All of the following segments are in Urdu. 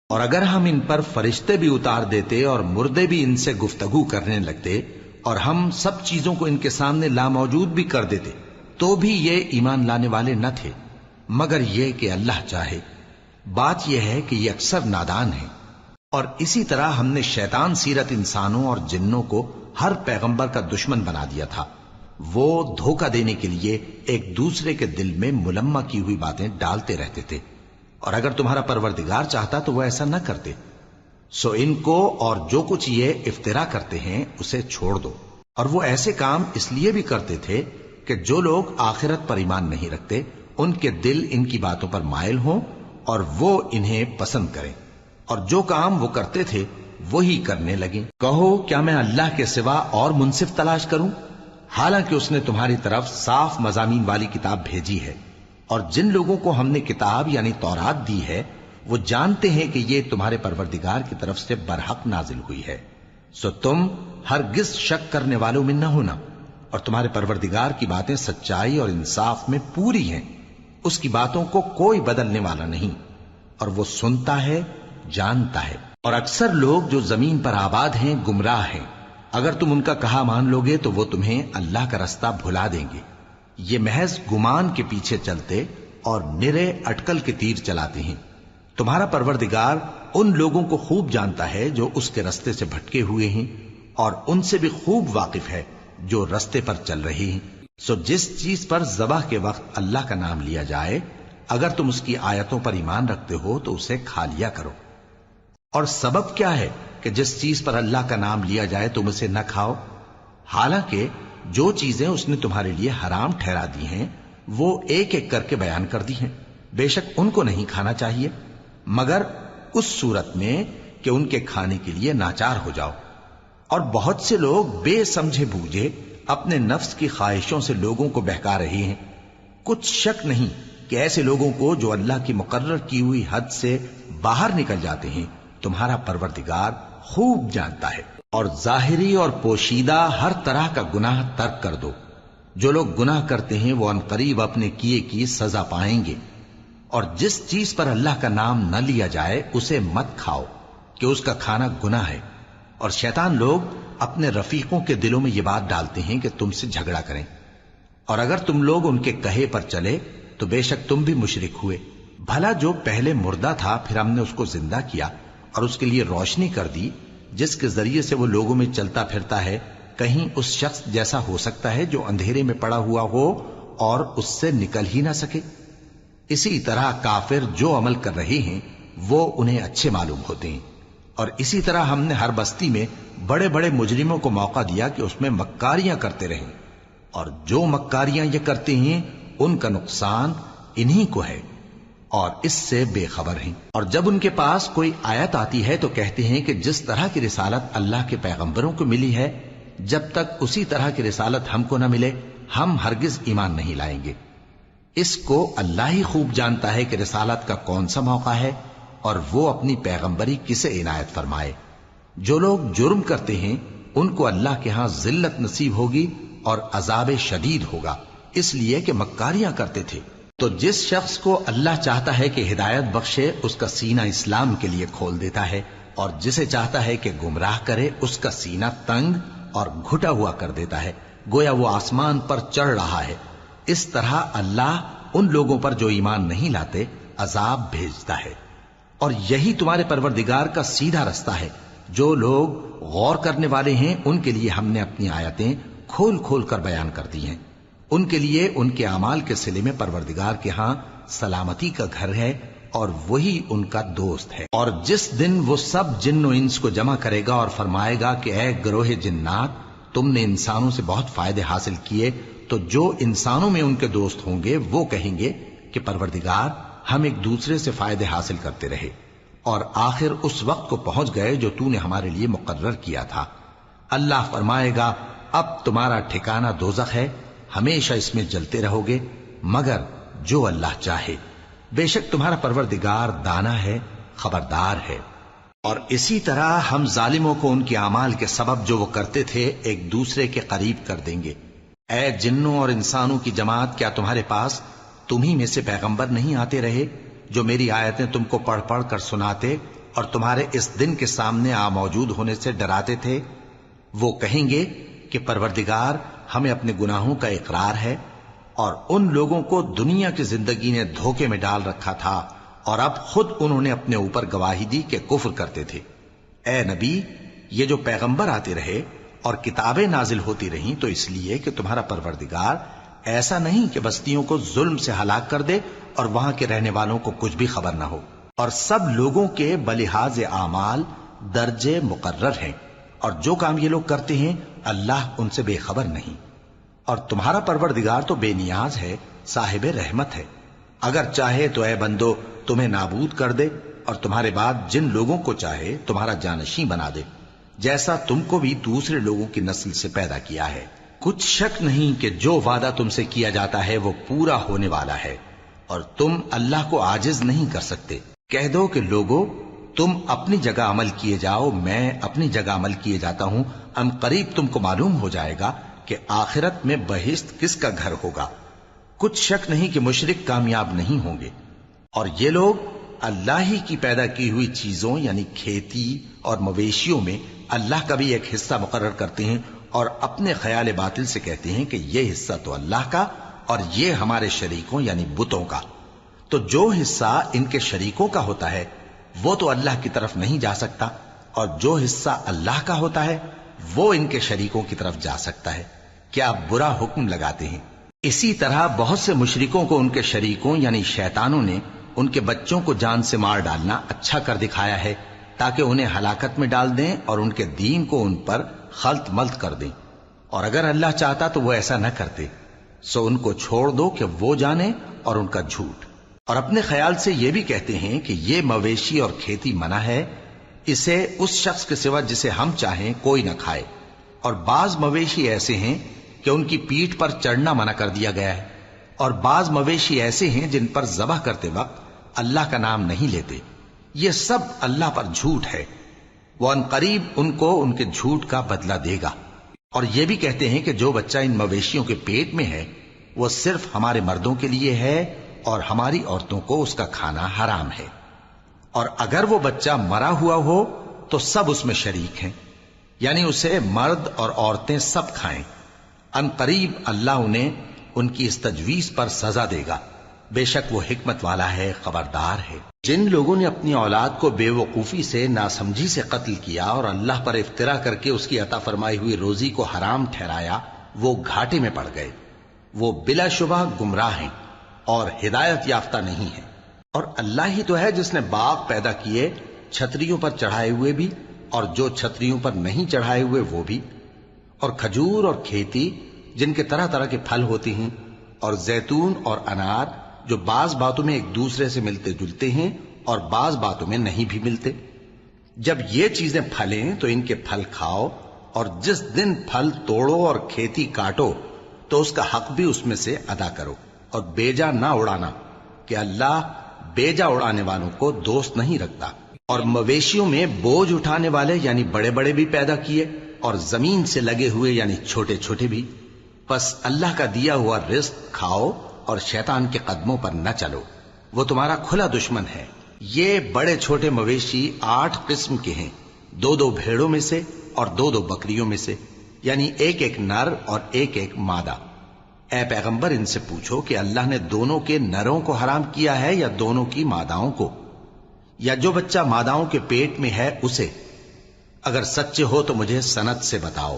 اور اگر ہم ان پر فرشتے بھی اتار دیتے اور مردے بھی ان سے گفتگو کرنے لگتے اور ہم سب چیزوں کو ان کے سامنے لاموجود بھی کر دیتے تو بھی یہ ایمان لانے والے نہ تھے، مگر یہ کہ اللہ چاہے۔ بات یہ ہے کہ یہ اکثر نادان ہیں۔ اور اسی طرح ہم نے شیطان سیرت انسانوں اور جنوں کو ہر پیغمبر کا دشمن بنا دیا تھا۔ وہ دھوکہ دینے کے لیے ایک دوسرے کے دل میں ملمہ کی ہوئی باتیں ڈالتے رہتے تھے، اور اگر تمہارا پروردگار چاہتا تو وہ ایسا نہ کرتے۔ سو ان کو اور جو کچھ یہ افطرا کرتے ہیں اسے چھوڑ دو۔ اور وہ ایسے کام اس لیے بھی کرتے تھے کہ جو لوگ آخرت پر ایمان نہیں رکھتے ان کے دل ان کی باتوں پر مائل ہوں اور وہ انہیں پسند کریں، اور جو کام وہ کرتے تھے وہی کرنے لگیں۔ کہو کیا میں اللہ کے سوا اور منصف تلاش کروں، حالانکہ اس نے تمہاری طرف صاف مضامین والی کتاب بھیجی ہے، اور جن لوگوں کو ہم نے کتاب یعنی تورات دی ہے وہ جانتے ہیں کہ یہ تمہارے پروردگار کی طرف سے برحق نازل ہوئی ہے۔ سو تم ہرگز شک کرنے والوں میں نہ ہونا، اور تمہارے پروردگار کی باتیں سچائی اور انصاف میں پوری ہیں، اس کی باتوں کو کوئی بدلنے والا نہیں، اور وہ سنتا ہے، جانتا ہے۔ اور اکثر لوگ جو زمین پر آباد ہیں گمراہ ہیں، اگر تم ان کا کہا مان لوگے تو وہ تمہیں اللہ کا رستہ بھلا دیں گے۔ یہ محض گمان کے پیچھے چلتے اور نرے اٹکل کے تیر چلاتے ہیں۔ تمہارا پروردگار ان لوگوں کو خوب جانتا ہے جو اس کے رستے سے بھٹکے ہوئے ہیں، اور ان سے بھی خوب واقف ہے جو رستے پر چل رہے ہیں۔ سو جس چیز پر ذبح کے وقت اللہ کا نام لیا جائے، اگر تم اس کی آیتوں پر ایمان رکھتے ہو تو اسے کھا لیا کرو۔ اور سبب کیا ہے کہ جس چیز پر اللہ کا نام لیا جائے تم اسے نہ کھاؤ، حالانکہ جو چیزیں اس نے تمہارے لیے حرام ٹھہرا دی ہیں وہ ایک ایک کر کے بیان کر دی ہیں۔ بے شک ان کو نہیں کھانا چاہیے مگر اس صورت میں کہ ان کے کھانے کے لیے ناچار ہو جاؤ۔ اور بہت سے لوگ بے سمجھے بوجھے اپنے نفس کی خواہشوں سے لوگوں کو بہکا رہے ہیں۔ کچھ شک نہیں کہ ایسے لوگوں کو جو اللہ کی مقرر کی ہوئی حد سے باہر نکل جاتے ہیں تمہارا پروردگار خوب جانتا ہے۔ اور ظاہری اور پوشیدہ ہر طرح کا گناہ ترک کر دو۔ جو لوگ گناہ کرتے ہیں وہ عنقریب اپنے کیے کی سزا پائیں گے۔ اور جس چیز پر اللہ کا نام نہ لیا جائے اسے مت کھاؤ کہ اس کا کھانا گناہ ہے۔ اور شیطان لوگ اپنے رفیقوں کے دلوں میں یہ بات ڈالتے ہیں کہ تم سے جھگڑا کریں، اور اگر تم لوگ ان کے کہے پر چلے تو بے شک تم بھی مشرک ہوئے۔ بھلا جو پہلے مردہ تھا پھر ہم نے اس کو زندہ کیا اور اس کے لیے روشنی کر دی جس کے ذریعے سے وہ لوگوں میں چلتا پھرتا ہے، کہیں اس شخص جیسا ہو سکتا ہے جو اندھیرے میں پڑا ہوا ہو اور اس سے نکل ہی نہ سکے؟ اسی طرح کافر جو عمل کر رہے ہیں وہ انہیں اچھے معلوم ہوتے ہیں۔ اور اسی طرح ہم نے ہر بستی میں بڑے بڑے مجرموں کو موقع دیا کہ اس میں مکاریاں کرتے رہیں، اور جو مکاریاں یہ کرتے ہیں ان کا نقصان انہی کو ہے اور اس سے بے خبر ہیں۔ اور جب ان کے پاس کوئی آیت آتی ہے تو کہتے ہیں کہ جس طرح کی رسالت اللہ کے پیغمبروں کو ملی ہے جب تک اسی طرح کی رسالت ہم کو نہ ملے ہم ہرگز ایمان نہیں لائیں گے۔ اس کو اللہ ہی خوب جانتا ہے کہ رسالت کا کون سا موقع ہے اور وہ اپنی پیغمبری کسے عنایت فرمائے۔ جو لوگ جرم کرتے ہیں ان کو اللہ کے ہاں ذلت نصیب ہوگی اور عذاب شدید ہوگا، اس لیے کہ مکاریاں کرتے تھے۔ تو جس شخص کو اللہ چاہتا ہے کہ ہدایت بخشے اس کا سینہ اسلام کے لیے کھول دیتا ہے، اور جسے چاہتا ہے کہ گمراہ کرے اس کا سینہ تنگ اور گھٹا ہوا کر دیتا ہے، گویا وہ آسمان پر چڑھ رہا ہے۔ اس طرح اللہ ان لوگوں پر جو ایمان نہیں لاتے عذاب بھیجتا ہے۔ اور یہی تمہارے پروردگار کا سیدھا رستہ ہے۔ جو لوگ غور کرنے والے ہیں ان کے لیے ہم نے اپنی آیتیں کھول کھول کر بیان کر دی ہیں۔ ان کے لیے ان کے اعمال کے صلے میں پروردگار کے ہاں سلامتی کا گھر ہے اور وہی ان کا دوست ہے۔ اور جس دن وہ سب جن و انس کو جمع کرے گا اور فرمائے گا کہ اے گروہ جنات، تم نے انسانوں سے بہت فائدے حاصل کیے، تو جو انسانوں میں ان کے دوست ہوں گے وہ کہیں گے کہ پروردگار ہم ایک دوسرے سے فائدے حاصل کرتے رہے اور آخر اس وقت کو پہنچ گئے جو تو نے ہمارے لیے مقرر کیا تھا۔ اللہ فرمائے گا اب تمہارا ٹھکانہ دوزخ ہے، ہمیشہ اس میں جلتے رہو گے مگر جو اللہ چاہے۔ بے شک تمہارا پروردگار دانا ہے، خبردار ہے۔ اور اسی طرح ہم ظالموں کو ان کے اعمال کے سبب جو وہ کرتے تھے ایک دوسرے کے قریب کر دیں گے۔ اے جنوں اور انسانوں کی جماعت، کیا تمہارے پاس تمہیں میں سے پیغمبر نہیں آتے رہے جو میری آیتیں تم کو پڑھ پڑھ کر سناتے اور تمہارے اس دن کے سامنے موجود ہونے سے ڈراتے تھے؟ وہ کہیں گے کہ پروردگار ہمیں اپنے گناہوں کا اقرار ہے، اور ان لوگوں کو دنیا کی زندگی نے دھوکے میں ڈال رکھا تھا اور اب خود انہوں نے اپنے اوپر گواہی دی کہ کفر کرتے تھے۔ اے نبی، یہ جو پیغمبر آتے رہے اور کتابیں نازل ہوتی رہیں تو اس لیے کہ تمہارا پروردگار ایسا نہیں کہ بستیوں کو ظلم سے ہلاک کر دے اور وہاں کے رہنے والوں کو کچھ بھی خبر نہ ہو، اور سب لوگوں کے بلحاظ اعمال درجے مقرر ہیں، اور جو کام یہ لوگ کرتے ہیں اللہ ان سے بے خبر نہیں۔ اور تمہارا پروردگار تو بے نیاز ہے، صاحب رحمت ہے، اگر چاہے تو اے بندو تمہیں نابود کر دے اور تمہارے بعد جن لوگوں کو چاہے تمہارا جانشین بنا دے، جیسا تم کو بھی دوسرے لوگوں کی نسل سے پیدا کیا ہے۔ کچھ شک نہیں کہ جو وعدہ تم سے کیا جاتا ہے وہ پورا ہونے والا ہے، اور تم اللہ کو عاجز نہیں کر سکتے۔ کہہ دو کہ لوگو تم اپنی جگہ عمل کیے جاؤ، میں اپنی جگہ عمل کیے جاتا ہوں، ان قریب تم کو معلوم ہو جائے گا کہ آخرت میں بہشت کس کا گھر ہوگا۔ کچھ شک نہیں کہ مشرک کامیاب نہیں ہوں گے، اور یہ لوگ اللہ ہی کی پیدا کی ہوئی چیزوں یعنی کھیتی اور مویشیوں میں اللہ کا بھی ایک حصہ مقرر کرتے ہیں، اور اپنے خیال باطل سے کہتے ہیں کہ یہ حصہ تو اللہ کا اور یہ ہمارے شریکوں یعنی بتوں کا۔ تو جو حصہ ان کے شریکوں کا ہوتا ہے وہ تو اللہ کی طرف نہیں جا سکتا، اور جو حصہ اللہ کا ہوتا ہے وہ ان کے شریکوں کی طرف جا سکتا ہے۔ کیا برا حکم لگاتے ہیں؟ اسی طرح بہت سے مشرکوں کو ان کے شریکوں یعنی شیطانوں نے ان کے بچوں کو جان سے مار ڈالنا اچھا کر دکھایا ہے، تاکہ انہیں ہلاکت میں ڈال دیں اور ان کے دین کو ان پر خلط ملط کر دیں، اور اگر اللہ چاہتا تو وہ ایسا نہ کرتے۔ سو ان کو چھوڑ دو کہ وہ جانے اور ان کا جھوٹ۔ اور اپنے خیال سے یہ بھی کہتے ہیں کہ یہ مویشی اور کھیتی منع ہے، اسے اس شخص کے سوا جسے ہم چاہیں کوئی نہ کھائے، اور بعض مویشی ایسے ہیں کہ ان کی پیٹھ پر چڑھنا منع کر دیا گیا ہے، اور بعض مویشی ایسے ہیں جن پر ذبح کرتے وقت اللہ کا نام نہیں لیتے۔ یہ سب اللہ پر جھوٹ ہے، وہ ان قریب ان کو ان کے جھوٹ کا بدلہ دے گا۔ اور یہ بھی کہتے ہیں کہ جو بچہ ان مویشیوں کے پیٹ میں ہے وہ صرف ہمارے مردوں کے لیے ہے اور ہماری عورتوں کو اس کا کھانا حرام ہے، اور اگر وہ بچہ مرا ہوا ہو تو سب اس میں شریک ہیں، یعنی اسے مرد اور عورتیں سب کھائیں۔ ان قریب اللہ انہیں ان کی اس تجویز پر سزا دے گا، بے شک وہ حکمت والا ہے، خبردار ہے۔ جن لوگوں نے اپنی اولاد کو بے وقوفی سے ناسمجھی سے قتل کیا اور اللہ پر افترا کر کے اس کی عطا فرمائی ہوئی روزی کو حرام ٹھہرایا، وہ گھاٹے میں پڑ گئے، وہ بلا شبہ گمراہ ہیں اور ہدایت یافتہ نہیں ہیں۔ اور اللہ ہی تو ہے جس نے باغ پیدا کیے، چھتریوں پر چڑھائے ہوئے بھی اور جو چھتریوں پر نہیں چڑھائے ہوئے وہ بھی، اور کھجور اور کھیتی جن کے طرح طرح کے پھل ہوتے ہیں، اور زیتون اور انار جو بعض باتوں میں ایک دوسرے سے ملتے جلتے ہیں اور بعض باتوں میں نہیں بھی ملتے۔ جب یہ چیزیں پھلیں تو ان کے پھل کھاؤ، اور جس دن پھل توڑو اور کھیتی کاٹو تو اس کا حق بھی اس میں سے ادا کرو، اور بیجا نہ اڑانا کہ اللہ بیجا اڑانے والوں کو دوست نہیں رکھتا۔ اور مویشیوں میں بوجھ اٹھانے والے یعنی بڑے بڑے بھی پیدا کیے، اور زمین سے لگے ہوئے یعنی چھوٹے چھوٹے بھی۔ پس اللہ کا دیا ہوا رزق کھاؤ اور شیطان کے قدموں پر نہ چلو، وہ تمہارا کھلا دشمن ہے۔ یہ بڑے چھوٹے مویشی 8 قسم کے ہیں، 2 بھیڑوں میں سے اور 2 بکریوں میں سے، یعنی ایک نر اور ایک مادہ۔ اے پیغمبر ان سے پوچھو کہ اللہ نے دونوں کے نروں کو حرام کیا ہے یا دونوں کی ماداؤں کو، یا جو بچہ ماداؤں کے پیٹ میں ہے اسے؟ اگر سچے ہو تو مجھے سند سے بتاؤ۔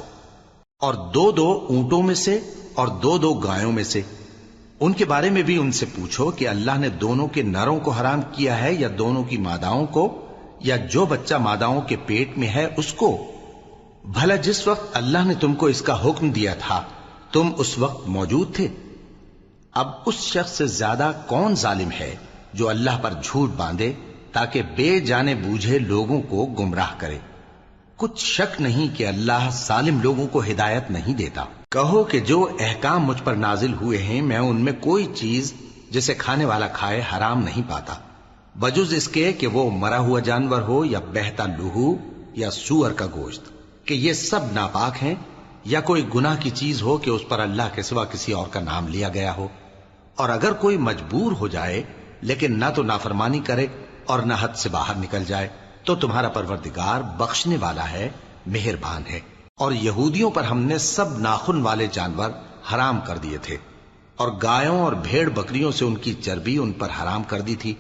اور 2 اونٹوں میں سے اور 2 گایوں میں سے، ان کے بارے میں بھی ان سے پوچھو کہ اللہ نے دونوں کے نروں کو حرام کیا ہے یا دونوں کی ماداؤں کو، یا جو بچہ ماداؤں کے پیٹ میں ہے اس کو؟ بھلا جس وقت اللہ نے تم کو اس کا حکم دیا تھا تم اس وقت موجود تھے؟ اب اس شخص سے زیادہ کون ظالم ہے جو اللہ پر جھوٹ باندھے تاکہ بے جانے بوجھے لوگوں کو گمراہ کرے۔ کچھ شک نہیں کہ اللہ ظالم لوگوں کو ہدایت نہیں دیتا۔ کہو کہ جو احکام مجھ پر نازل ہوئے ہیں میں ان میں کوئی چیز جسے کھانے والا کھائے حرام نہیں پاتا، بجز اس کے کہ وہ مرا ہوا جانور ہو یا بہتا لہو یا سور کا گوشت، کہ یہ سب ناپاک ہیں، یا کوئی گناہ کی چیز ہو کہ اس پر اللہ کے سوا کسی اور کا نام لیا گیا ہو۔ اور اگر کوئی مجبور ہو جائے لیکن نہ تو نافرمانی کرے اور نہ حد سے باہر نکل جائے تو تمہارا پروردگار بخشنے والا ہے، مہربان ہے۔ اور یہودیوں پر ہم نے سب ناخن والے جانور حرام کر دیے تھے، اور گایوں اور بھیڑ بکریوں سے ان کی چربی ان پر حرام کر دی تھی،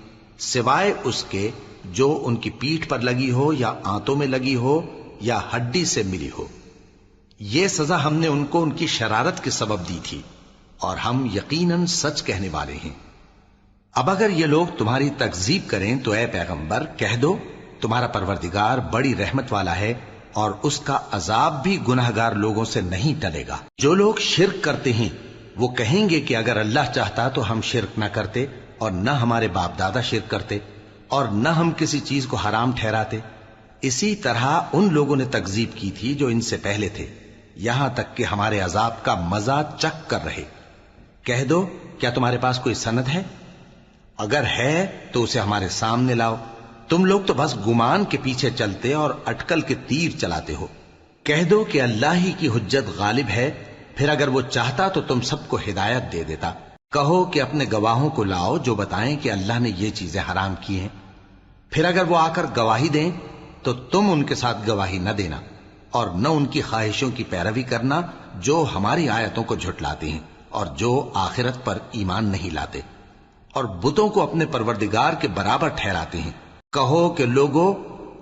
سوائے اس کے جو ان کی پیٹھ پر لگی ہو یا آنتوں میں لگی ہو یا ہڈی سے ملی ہو۔ یہ سزا ہم نے ان کو ان کی شرارت کے سبب دی تھی، اور ہم یقیناً سچ کہنے والے ہیں۔ اب اگر یہ لوگ تمہاری تکذیب کریں تو اے پیغمبر کہہ دو، تمہارا پروردگار بڑی رحمت والا ہے، اور اس کا عذاب بھی گناہگار لوگوں سے نہیں ٹلے گا۔ جو لوگ شرک کرتے ہیں وہ کہیں گے کہ اگر اللہ چاہتا تو ہم شرک نہ کرتے، اور نہ ہمارے باپ دادا شرک کرتے، اور نہ ہم کسی چیز کو حرام ٹھہراتے۔ اسی طرح ان لوگوں نے تکذیب کی تھی جو ان سے پہلے تھے، یہاں تک کہ ہمارے عذاب کا مزہ چکھ کر رہے۔ کہہ دو، کیا تمہارے پاس کوئی سند ہے؟ اگر ہے تو اسے ہمارے سامنے لاؤ۔ تم لوگ تو بس گمان کے پیچھے چلتے اور اٹکل کے تیر چلاتے ہو۔ کہہ دو کہ اللہ ہی کی حجت غالب ہے، پھر اگر وہ چاہتا تو تم سب کو ہدایت دے دیتا۔ کہو کہ اپنے گواہوں کو لاؤ جو بتائیں کہ اللہ نے یہ چیزیں حرام کی ہیں، پھر اگر وہ آ کر گواہی دیں تو تم ان کے ساتھ گواہی نہ دینا، اور نہ ان کی خواہشوں کی پیروی کرنا جو ہماری آیتوں کو جھٹلاتے ہیں اور جو آخرت پر ایمان نہیں لاتے، اور بتوں کو اپنے پروردگار کے برابر ٹھہراتے ہیں۔ کہو کہ لوگو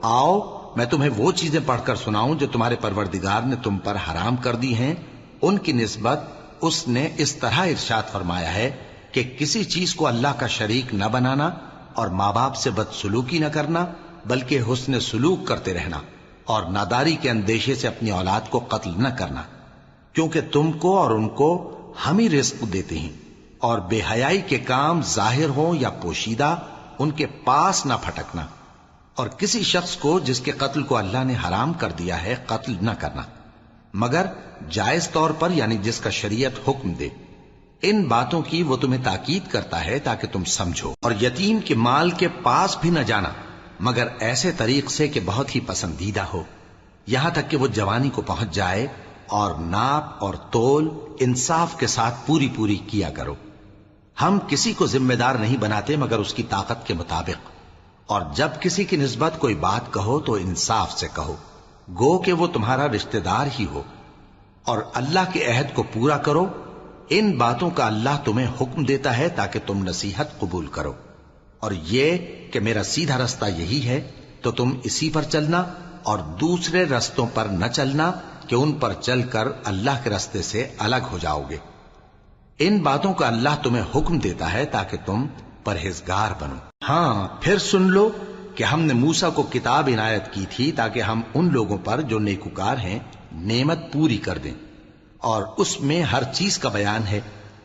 آؤ، میں تمہیں وہ چیزیں پڑھ کر سناؤں جو تمہارے پروردگار نے تم پر حرام کر دی ہیں۔ ان کی نسبت اس نے اس طرح ارشاد فرمایا ہے کہ کسی چیز کو اللہ کا شریک نہ بنانا، اور ماں باپ سے بدسلوکی نہ کرنا، بلکہ حسن سلوک کرتے رہنا، اور ناداری کے اندیشے سے اپنی اولاد کو قتل نہ کرنا، کیونکہ تم کو اور ان کو ہم ہی رزق دیتے ہیں۔ اور بے حیائی کے کام ظاہر ہوں یا پوشیدہ ان کے پاس نہ پھٹکنا، اور کسی شخص کو جس کے قتل کو اللہ نے حرام کر دیا ہے قتل نہ کرنا، مگر جائز طور پر، یعنی جس کا شریعت حکم دے۔ ان باتوں کی وہ تمہیں تاکید کرتا ہے تاکہ تم سمجھو۔ اور یتیم کے مال کے پاس بھی نہ جانا مگر ایسے طریق سے کہ بہت ہی پسندیدہ ہو، یہاں تک کہ وہ جوانی کو پہنچ جائے، اور ناپ اور تول انصاف کے ساتھ پوری پوری کیا کرو۔ ہم کسی کو ذمہ دار نہیں بناتے مگر اس کی طاقت کے مطابق، اور جب کسی کی نسبت کوئی بات کہو تو انصاف سے کہو، گو کہ وہ تمہارا رشتہ دار ہی ہو، اور اللہ کے عہد کو پورا کرو۔ ان باتوں کا اللہ تمہیں حکم دیتا ہے تاکہ تم نصیحت قبول کرو، اور یہ کہ میرا سیدھا رستہ یہی ہے تو تم اسی پر چلنا، اور دوسرے رستوں پر نہ چلنا کہ ان پر چل کر اللہ کے رستے سے الگ ہو جاؤ گے۔ ان باتوں کا اللہ تمہیں حکم دیتا ہے تاکہ تم پرہیزگار بنو۔ ہاں، پھر سن لو کہ ہم نے موسیٰ کو کتاب عنایت کی تھی تاکہ ہم ان لوگوں پر جو نیکوکار ہیں نعمت پوری کر دیں، اور اس میں ہر چیز کا بیان ہے،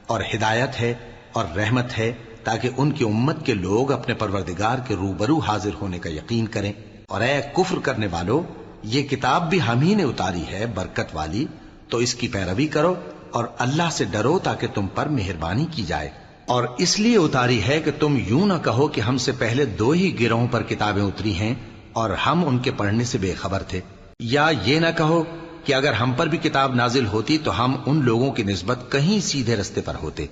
اور ہدایت ہے اور رحمت ہے، تاکہ ان کی امت کے لوگ اپنے پروردگار کے روبرو حاضر ہونے کا یقین کریں۔ اور اے کفر کرنے والو، یہ کتاب بھی ہم ہی نے اتاری ہے برکت والی، تو اس کی پیروی کرو اور اللہ سے ڈرو تاکہ تم پر مہربانی کی جائے۔ اور اس لیے اتاری ہے کہ تم یوں نہ کہو کہ ہم سے پہلے 2 ہی گروہوں پر کتابیں اتری ہیں اور ہم ان کے پڑھنے سے بے خبر تھے، یا یہ نہ کہو کہ اگر ہم پر بھی کتاب نازل ہوتی تو ہم ان لوگوں کی نسبت کہیں سیدھے رستے پر ہوتے۔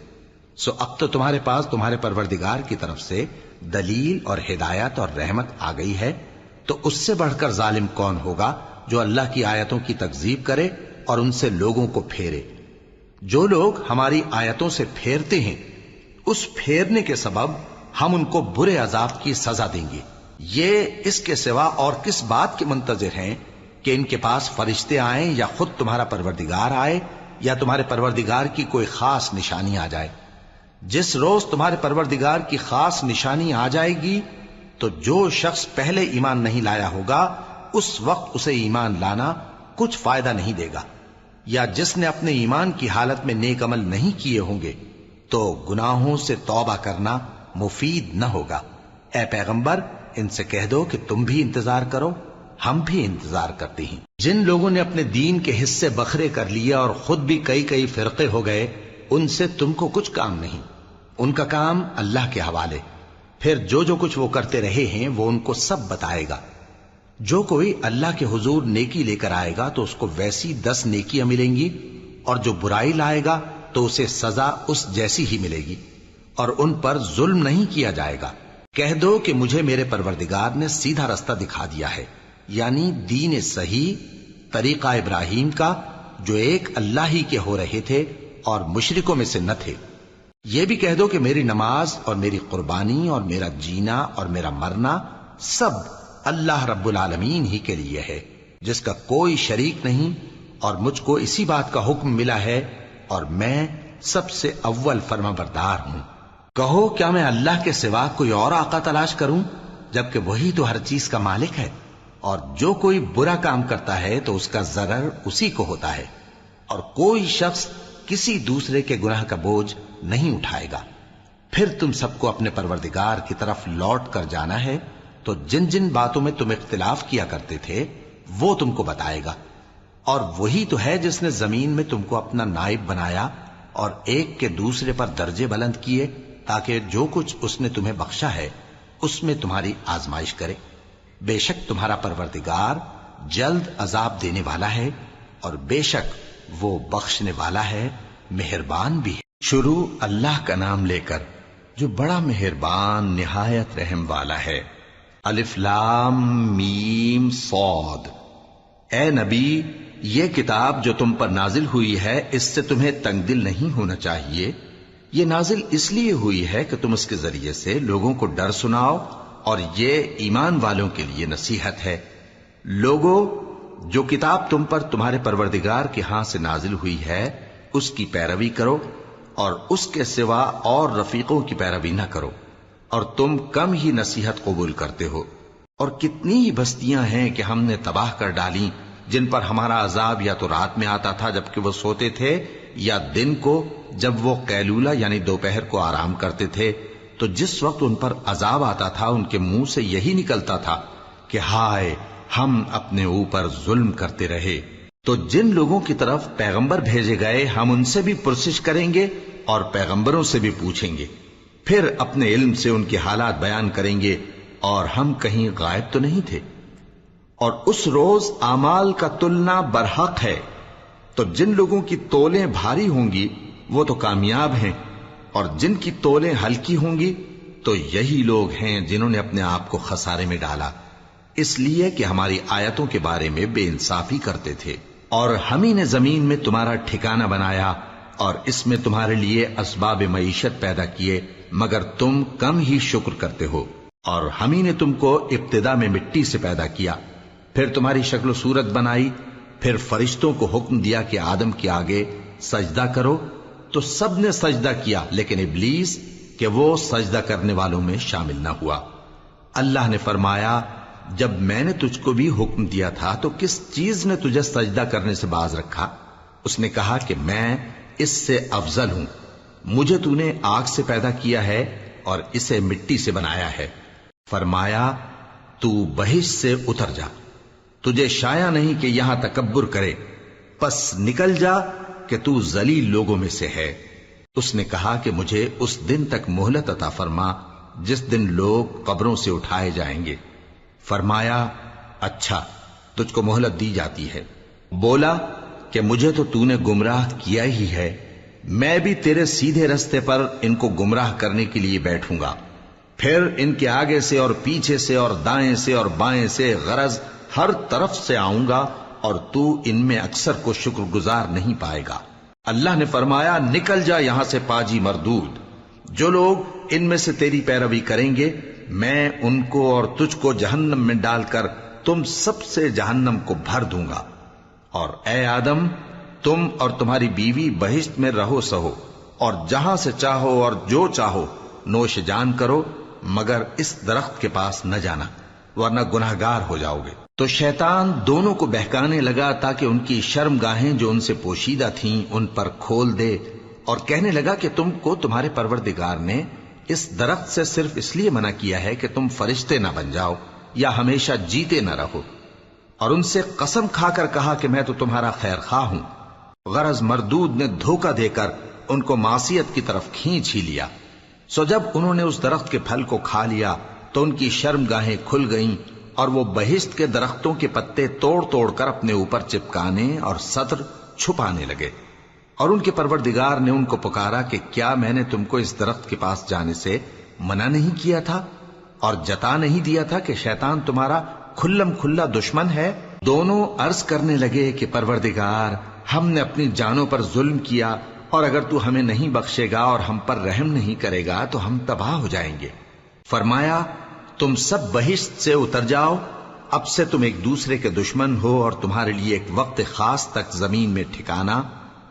سو اب تو تمہارے پاس تمہارے پروردگار کی طرف سے دلیل اور ہدایت اور رحمت آ گئی ہے، تو اس سے بڑھ کر ظالم کون ہوگا جو اللہ کی آیتوں کی تکذیب کرے اور ان سے لوگوں کو پھیرے۔ جو لوگ ہماری آیتوں سے پھیرتے ہیں اس پھیرنے کے سبب ہم ان کو برے عذاب کی سزا دیں گے۔ یہ اس کے سوا اور کس بات کے منتظر ہیں کہ ان کے پاس فرشتے آئیں یا خود تمہارا پروردگار آئے یا تمہارے پروردگار کی کوئی خاص نشانی آ جائے۔ جس روز تمہارے پروردگار کی خاص نشانی آ جائے گی تو جو شخص پہلے ایمان نہیں لایا ہوگا اس وقت اسے ایمان لانا کچھ فائدہ نہیں دے گا، یا جس نے اپنے ایمان کی حالت میں نیک عمل نہیں کیے ہوں گے تو گناہوں سے توبہ کرنا مفید نہ ہوگا۔ اے پیغمبر، ان سے کہہ دو کہ تم بھی انتظار کرو، ہم بھی انتظار کرتے ہیں۔ جن لوگوں نے اپنے دین کے حصے بکھرے کر لیے اور خود بھی کئی فرقے ہو گئے، ان سے تم کو کچھ کام نہیں، ان کا کام اللہ کے حوالے۔ پھر جو کچھ وہ کرتے رہے ہیں وہ ان کو سب بتائے گا۔ جو کوئی اللہ کے حضور نیکی لے کر آئے گا تو اس کو ویسی 10 نیکیاں ملیں گی، اور جو برائی لائے گا تو اسے سزا اس جیسی ہی ملے گی، اور ان پر ظلم نہیں کیا جائے گا۔ کہہ دو کہ مجھے میرے پروردگار نے سیدھا رستہ دکھا دیا ہے، یعنی دین صحیح، طریقہ ابراہیم کا، جو ایک اللہ ہی کے ہو رہے تھے اور مشرکوں میں سے نہ تھے۔ یہ بھی کہہ دو کہ میری نماز اور میری قربانی اور میرا جینا اور میرا مرنا سب اللہ رب العالمین ہی کے لیے ہے، جس کا کوئی شریک نہیں، اور مجھ کو اسی بات کا حکم ملا ہے اور میں سب سے اول فرما بردار ہوں۔ کہو کیا میں اللہ کے سوا کوئی اور آقا تلاش کروں، جبکہ وہی تو ہر چیز کا مالک ہے، اور جو کوئی برا کام کرتا ہے تو اس کا ضرر اسی کو ہوتا ہے، اور کوئی شخص کسی دوسرے کے گناہ کا بوجھ نہیں اٹھائے گا۔ پھر تم سب کو اپنے پروردگار کی طرف لوٹ کر جانا ہے، تو جن جن باتوں میں تم اختلاف کیا کرتے تھے وہ تم کو بتائے گا، اور وہی تو ہے جس نے زمین میں تم کو اپنا نائب بنایا اور ایک کے دوسرے پر درجے بلند کیے، تاکہ جو کچھ اس نے تمہیں بخشا ہے اس میں تمہاری آزمائش کرے۔ بے شک تمہارا پروردگار جلد عذاب دینے والا ہے، اور بے شک وہ بخشنے والا ہے، مہربان بھی ہے۔ شروع اللہ کا نام لے کر جو بڑا مہربان نہایت رحم والا ہے۔ الف لام میم صاد۔ اے نبی، یہ کتاب جو تم پر نازل ہوئی ہے اس سے تمہیں تنگ دل نہیں ہونا چاہیے۔ یہ نازل اس لیے ہوئی ہے کہ تم اس کے ذریعے سے لوگوں کو ڈر سناؤ، اور یہ ایمان والوں کے لیے نصیحت ہے۔ لوگوں، جو کتاب تم پر تمہارے پروردگار کے ہاں سے نازل ہوئی ہے اس کی پیروی کرو، اور اس کے سوا اور رفیقوں کی پیروی نہ کرو، اور تم کم ہی نصیحت قبول کرتے ہو۔ اور کتنی ہی بستیاں ہیں کہ ہم نے تباہ کر ڈالی، جن پر ہمارا عذاب یا تو رات میں آتا تھا جبکہ وہ سوتے تھے، یا دن کو جب وہ قیلولہ یعنی دوپہر کو آرام کرتے تھے، تو جس وقت ان پر عذاب آتا تھا ان کے منہ سے یہی نکلتا تھا کہ ہائے، ہم اپنے اوپر ظلم کرتے رہے۔ تو جن لوگوں کی طرف پیغمبر بھیجے گئے ہم ان سے بھی پرسش کریں گے اور پیغمبروں سے بھی پوچھیں گے، پھر اپنے علم سے ان کے حالات بیان کریں گے، اور ہم کہیں غائب تو نہیں تھے۔ اور اس روز اعمال کا تلنا برحق ہے، تو جن لوگوں کی تولیں بھاری ہوں گی وہ تو کامیاب ہیں، اور جن کی تولیں ہلکی ہوں گی تو یہی لوگ ہیں جنہوں نے اپنے آپ کو خسارے میں ڈالا، اس لیے کہ ہماری آیتوں کے بارے میں بے انصافی کرتے تھے۔ اور ہم ہی نے زمین میں تمہارا ٹھکانہ بنایا، اور اس میں تمہارے لیے اسباب معیشت پیدا کیے، مگر تم کم ہی شکر کرتے ہو۔ اور ہم ہی نے تم کو ابتدا میں مٹی سے پیدا کیا، پھر تمہاری شکل و صورت بنائی، پھر فرشتوں کو حکم دیا کہ آدم کے آگے سجدہ کرو، تو سب نے سجدہ کیا، لیکن ابلیس کہ وہ سجدہ کرنے والوں میں شامل نہ ہوا۔ اللہ نے فرمایا، جب میں نے تجھ کو بھی حکم دیا تھا تو کس چیز نے تجھے سجدہ کرنے سے باز رکھا؟ اس نے کہا کہ میں اس سے افضل ہوں، مجھے تو نے آگ سے پیدا کیا ہے اور اسے مٹی سے بنایا ہے۔ فرمایا، تو بہشت سے اتر جا، تجھے شایع نہیں کہ یہاں تکبر کرے، پس نکل جا کہ تو ذلیل لوگوں میں سے ہے۔ اس نے کہا کہ مجھے اس دن تک مہلت عطا فرما جس دن لوگ قبروں سے اٹھائے جائیں گے۔ فرمایا، اچھا، تجھ کو مہلت دی جاتی ہے۔ بولا کہ مجھے تو نے گمراہ کیا ہی ہے، میں بھی تیرے سیدھے رستے پر ان کو گمراہ کرنے کے لیے بیٹھوں گا، پھر ان کے آگے سے اور پیچھے سے اور دائیں سے اور بائیں سے، غرض ہر طرف سے آؤں گا، اور تو ان میں اکثر کو شکر گزار نہیں پائے گا۔ اللہ نے فرمایا، نکل جا یہاں سے پاجی مردود، جو لوگ ان میں سے تیری پیروی کریں گے میں ان کو اور تجھ کو جہنم میں ڈال کر تم سب سے جہنم کو بھر دوں گا۔ اور اے آدم، تم اور تمہاری بیوی بہشت میں رہو سہو، اور جہاں سے چاہو اور جو چاہو نوش جان کرو، مگر اس درخت کے پاس نہ جانا، ورنہ گناہگار ہو جاؤ گے۔ تو شیطان دونوں کو بہکانے لگا تاکہ ان کی شرم گاہیں جو ان سے پوشیدہ تھیں ان پر کھول دے، اور کہنے لگا کہ تم کو تمہارے پروردگار نے اس درخت سے صرف اس لیے منع کیا ہے کہ تم فرشتے نہ بن جاؤ یا ہمیشہ جیتے نہ رہو۔ اور ان سے قسم کھا کر کہا کہ میں تو تمہارا خیر خواہ ہوں۔ غرض مردود نے دھوکہ دے کر ان کو معصیت کی طرف کھینچ ہی لیا۔ سو جب انہوں نے اس درخت کے پھل کو کھا لیا تو ان کی شرم گاہیں کھل گئیں، اور وہ بہشت کے درختوں کے پتے توڑ توڑ کر اپنے اوپر چپکانے اور سطر چھپانے لگے۔ اور ان کے پروردگار نے ان کو پکارا کہ کیا میں نے تم کو اس درخت کے پاس جانے سے منع نہیں کیا تھا؟ اور جتا نہیں دیا تھا کہ شیطان تمہارا کھلم کھلا دشمن ہے؟ دونوں عرض کرنے لگے کہ پروردگار، ہم نے اپنی جانوں پر ظلم کیا، اور اگر تو ہمیں نہیں بخشے گا اور ہم پر رحم نہیں کرے گا تو ہم تباہ ہو جائیں گے۔ فرمایا تم سب بہشت سے اتر جاؤ، اب سے تم ایک دوسرے کے دشمن ہو، اور تمہارے لیے ایک وقت خاص تک زمین میں ٹھکانا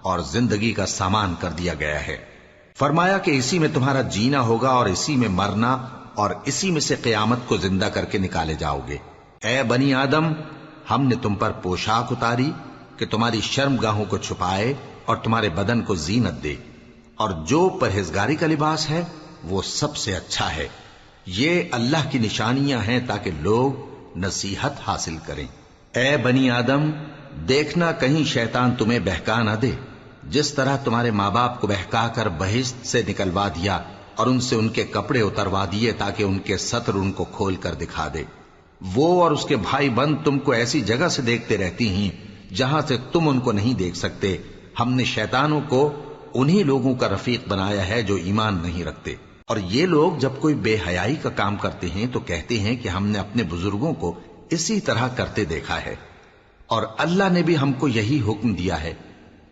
اور زندگی کا سامان کر دیا گیا ہے۔ فرمایا کہ اسی میں تمہارا جینا ہوگا اور اسی میں مرنا، اور اسی میں سے قیامت کو زندہ کر کے نکالے جاؤ گے۔ اے بنی آدم، ہم نے تم پر پوشاک اتاری کہ تمہاری شرم گاہوں کو چھپائے اور تمہارے بدن کو زینت دے، اور جو پرہیزگاری کا لباس ہے وہ سب سے اچھا ہے۔ یہ اللہ کی نشانیاں ہیں تاکہ لوگ نصیحت حاصل کریں۔ اے بنی آدم، دیکھنا کہیں شیطان تمہیں بہکا نہ دے، جس طرح تمہارے ماں باپ کو بہکا کر بہشت سے نکلوا دیا اور ان سے ان کے کپڑے اتروا دیے تاکہ ان کے ستر ان کو کھول کر دکھا دے۔ وہ اور اس کے بھائی بند تم کو ایسی جگہ سے دیکھتے رہتی ہیں جہاں سے تم ان کو نہیں دیکھ سکتے۔ ہم نے شیطانوں کو انہی لوگوں کا رفیق بنایا ہے جو ایمان نہیں رکھتے۔ اور یہ لوگ جب کوئی بے حیائی کا کام کرتے ہیں تو کہتے ہیں کہ ہم نے اپنے بزرگوں کو اسی طرح کرتے دیکھا ہے، اور اللہ نے بھی ہم کو یہی حکم دیا ہے۔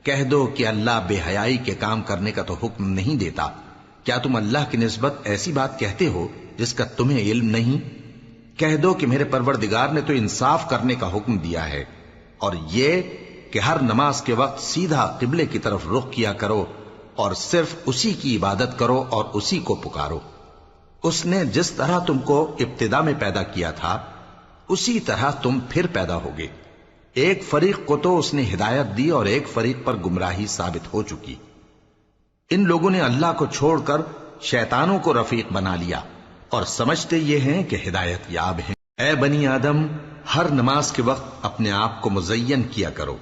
کہہ دو کہ اللہ بے حیائی کے کام کرنے کا تو حکم نہیں دیتا۔ کیا تم اللہ کی نسبت ایسی بات کہتے ہو جس کا تمہیں علم نہیں؟ کہہ دو کہ میرے پروردگار نے تو انصاف کرنے کا حکم دیا ہے، اور یہ کہ ہر نماز کے وقت سیدھا قبلے کی طرف رخ کیا کرو اور صرف اسی کی عبادت کرو اور اسی کو پکارو۔ اس نے جس طرح تم کو ابتدا میں پیدا کیا تھا اسی طرح تم پھر پیدا ہوگے۔ ایک فریق کو تو اس نے ہدایت دی اور ایک فریق پر گمراہی ثابت ہو چکی۔ ان لوگوں نے اللہ کو چھوڑ کر شیطانوں کو رفیق بنا لیا اور سمجھتے یہ ہیں کہ ہدایت یاب ہیں۔ اے بنی آدم، ہر نماز کے وقت اپنے آپ کو مزین کیا کرو،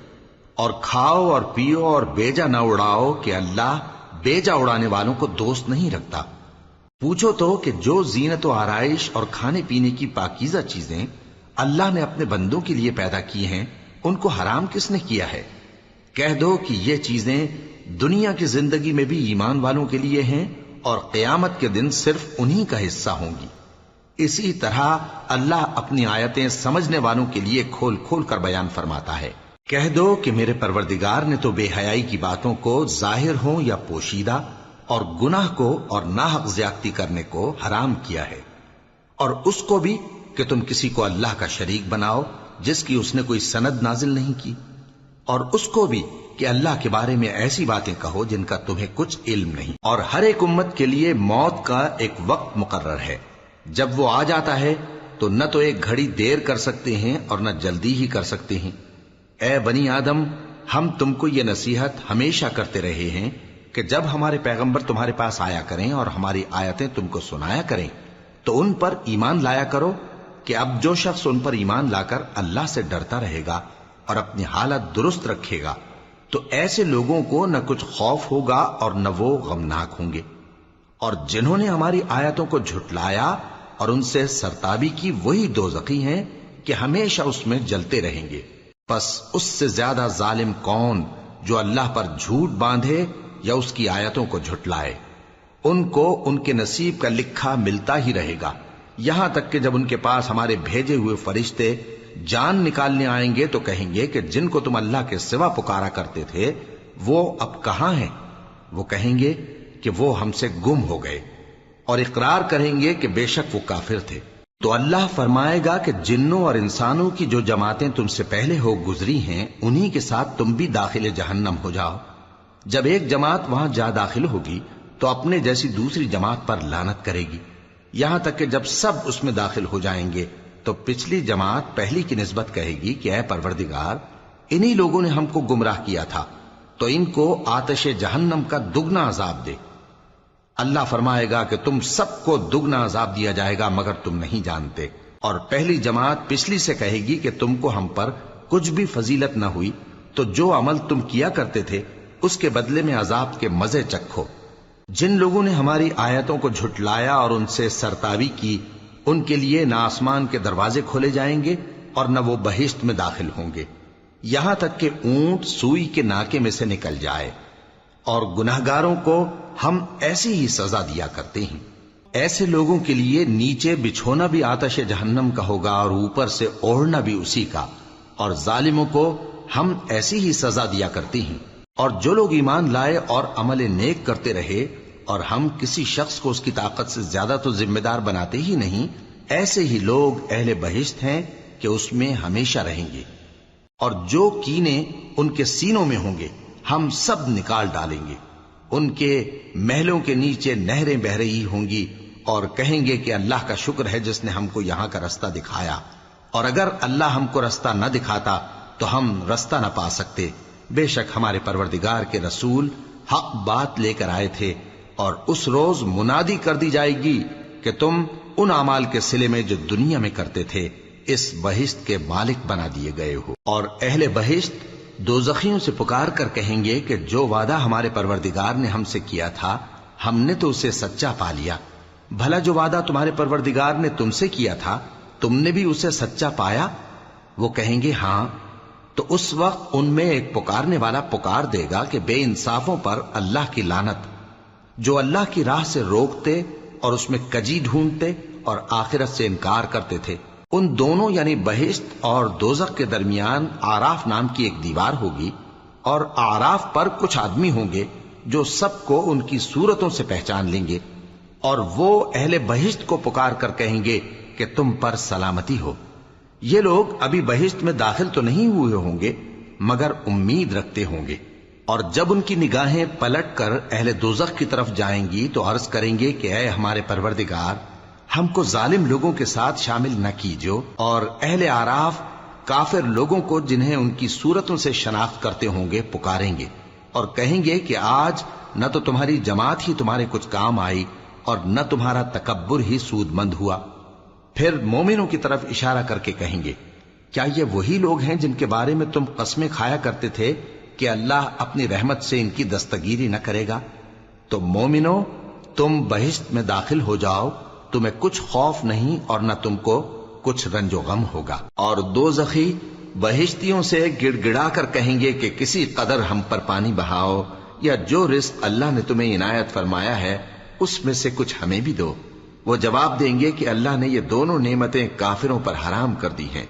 اور کھاؤ اور پیو اور بیجا نہ اڑاؤ کہ اللہ بیجا اڑانے والوں کو دوست نہیں رکھتا۔ پوچھو تو کہ جو زینت و آرائش اور کھانے پینے کی پاکیزہ چیزیں اللہ نے اپنے بندوں کے لیے پیدا کی ہیں ان کو حرام کس نے کیا ہے؟ کہہ دو کہ یہ چیزیں دنیا کی زندگی میں بھی ایمان والوں کے لیے ہیں اور قیامت کے دن صرف انہی کا حصہ ہوں گی۔ اسی طرح اللہ اپنی آیتیں سمجھنے والوں کے لیے کھول کھول کر بیان فرماتا ہے۔ کہہ دو کہ میرے پروردگار نے تو بے حیائی کی باتوں کو ظاہر ہوں یا پوشیدہ، اور گناہ کو اور ناحق زیادتی کرنے کو حرام کیا ہے، اور اس کو بھی کہ تم کسی کو اللہ کا شریک بناؤ جس کی اس نے کوئی سند نازل نہیں کی، اور اس کو بھی کہ اللہ کے بارے میں ایسی باتیں کہو جن کا تمہیں کچھ علم نہیں۔ اور ہر ایک امت کے لیے موت کا ایک وقت مقرر ہے، جب وہ آ جاتا ہے تو نہ تو ایک گھڑی دیر کر سکتے ہیں اور نہ جلدی ہی کر سکتے ہیں۔ اے بنی آدم، ہم تم کو یہ نصیحت ہمیشہ کرتے رہے ہیں کہ جب ہمارے پیغمبر تمہارے پاس آیا کریں اور ہماری آیتیں تم کو سنایا کریں تو ان پر ایمان لایا کرو، کہ اب جو شخص ان پر ایمان لا کر اللہ سے ڈرتا رہے گا اور اپنی حالت درست رکھے گا تو ایسے لوگوں کو نہ کچھ خوف ہوگا اور نہ وہ غمناک ہوں گے۔ اور جنہوں نے ہماری آیتوں کو جھٹلایا اور ان سے سرتابی کی وہی دوزخی ہیں کہ ہمیشہ اس میں جلتے رہیں گے۔ پس اس سے زیادہ ظالم کون جو اللہ پر جھوٹ باندھے یا اس کی آیتوں کو جھٹلائے؟ ان کو ان کے نصیب کا لکھا ملتا ہی رہے گا، یہاں تک کہ جب ان کے پاس ہمارے بھیجے ہوئے فرشتے جان نکالنے آئیں گے تو کہیں گے کہ جن کو تم اللہ کے سوا پکارا کرتے تھے وہ اب کہاں ہیں؟ وہ کہیں گے کہ وہ ہم سے گم ہو گئے، اور اقرار کریں گے کہ بے شک وہ کافر تھے۔ تو اللہ فرمائے گا کہ جنوں اور انسانوں کی جو جماعتیں تم سے پہلے ہو گزری ہیں انہی کے ساتھ تم بھی داخل جہنم ہو جاؤ۔ جب ایک جماعت وہاں جا داخل ہوگی تو اپنے جیسی دوسری جماعت پر لعنت کرے گی، یہاں تک کہ جب سب اس میں داخل ہو جائیں گے تو پچھلی جماعت پہلی کی نسبت کہے گی کہ اے پروردگار، انہی لوگوں نے ہم کو گمراہ کیا تھا، تو ان کو آتش جہنم کا دگنا عذاب دے۔ اللہ فرمائے گا کہ تم سب کو دگنا عذاب دیا جائے گا مگر تم نہیں جانتے۔ اور پہلی جماعت پچھلی سے کہے گی کہ تم کو ہم پر کچھ بھی فضیلت نہ ہوئی، تو جو عمل تم کیا کرتے تھے اس کے بدلے میں عذاب کے مزے چکھو۔ جن لوگوں نے ہماری آیتوں کو جھٹلایا اور ان سے سرتابی کی ان کے لیے نہ آسمان کے دروازے کھولے جائیں گے اور نہ وہ بہشت میں داخل ہوں گے، یہاں تک کہ اونٹ سوئی کے ناکے میں سے نکل جائے، اور گناہگاروں کو ہم ایسی ہی سزا دیا کرتے ہیں۔ ایسے لوگوں کے لیے نیچے بچھونا بھی آتش جہنم کا ہوگا اور اوپر سے اوڑھنا بھی اسی کا، اور ظالموں کو ہم ایسی ہی سزا دیا کرتی ہیں۔ اور جو لوگ ایمان لائے اور عمل نیک کرتے رہے اور ہم کسی شخص کو اس کی طاقت سے زیادہ تو ذمہ دار بناتے ہی نہیں، ایسے ہی لوگ اہل بہشت ہیں کہ اس میں ہمیشہ رہیں گے۔ اور جو کینے ان کے سینوں میں ہوں گے ہم سب نکال ڈالیں گے، ان کے محلوں کے نیچے نہریں بہہ رہی ہوں گی، اور کہیں گے کہ اللہ کا شکر ہے جس نے ہم کو یہاں کا رستہ دکھایا، اور اگر اللہ ہم کو رستہ نہ دکھاتا تو ہم رستہ نہ پا سکتے۔ بے شک ہمارے پروردگار کے رسول حق بات لے کر آئے تھے، اور اس روز منادی کر دی جائے گی کہ تم ان اعمال کے صلے میں جو دنیا میں کرتے تھے اس بہشت کے مالک بنا دیے گئے ہو۔ اور اہل بہشت دوزخیوں سے پکار کر کہیں گے کہ جو وعدہ ہمارے پروردگار نے ہم سے کیا تھا ہم نے تو اسے سچا پا لیا، بھلا جو وعدہ تمہارے پروردگار نے تم سے کیا تھا تم نے بھی اسے سچا پایا؟ وہ کہیں گے ہاں۔ تو اس وقت ان میں ایک پکارنے والا پکار دے گا کہ بے انصافوں پر اللہ کی لعنت، جو اللہ کی راہ سے روکتے اور اس میں کجی ڈھونڈتے اور آخرت سے انکار کرتے تھے۔ ان دونوں یعنی بہشت اور دوزخ کے درمیان آراف نام کی ایک دیوار ہوگی، اور آراف پر کچھ آدمی ہوں گے جو سب کو ان کی صورتوں سے پہچان لیں گے، اور وہ اہل بہشت کو پکار کر کہیں گے کہ تم پر سلامتی ہو۔ یہ لوگ ابھی بہشت میں داخل تو نہیں ہوئے ہوں گے مگر امید رکھتے ہوں گے، اور جب ان کی نگاہیں پلٹ کر اہل دوزخ کی طرف جائیں گی تو عرض کریں گے کہ اے ہمارے پروردگار، ہم کو ظالم لوگوں کے ساتھ شامل نہ کیجو۔ اور اہل آراف کافر لوگوں کو جنہیں ان کی صورتوں سے شناخت کرتے ہوں گے پکاریں گے اور کہیں گے کہ آج نہ تو تمہاری جماعت ہی تمہارے کچھ کام آئی اور نہ تمہارا تکبر ہی سود مند ہوا۔ پھر مومنوں کی طرف اشارہ کر کے کہیں گے کیا یہ وہی لوگ ہیں جن کے بارے میں تم قسمیں کھایا کرتے تھے کہ اللہ اپنی رحمت سے ان کی دستگیری نہ کرے گا؟ تو مومنوں، تم بہشت میں داخل ہو جاؤ، تمہیں کچھ خوف نہیں اور نہ تم کو کچھ رنج و غم ہوگا۔ اور دوزخی بہشتیوں سے گڑ گڑا کر کہیں گے کہ کسی قدر ہم پر پانی بہاؤ، یا جو رزق اللہ نے تمہیں عنایت فرمایا ہے اس میں سے کچھ ہمیں بھی دو۔ وہ جواب دیں گے کہ اللہ نے یہ دونوں نعمتیں کافروں پر حرام کر دی ہیں،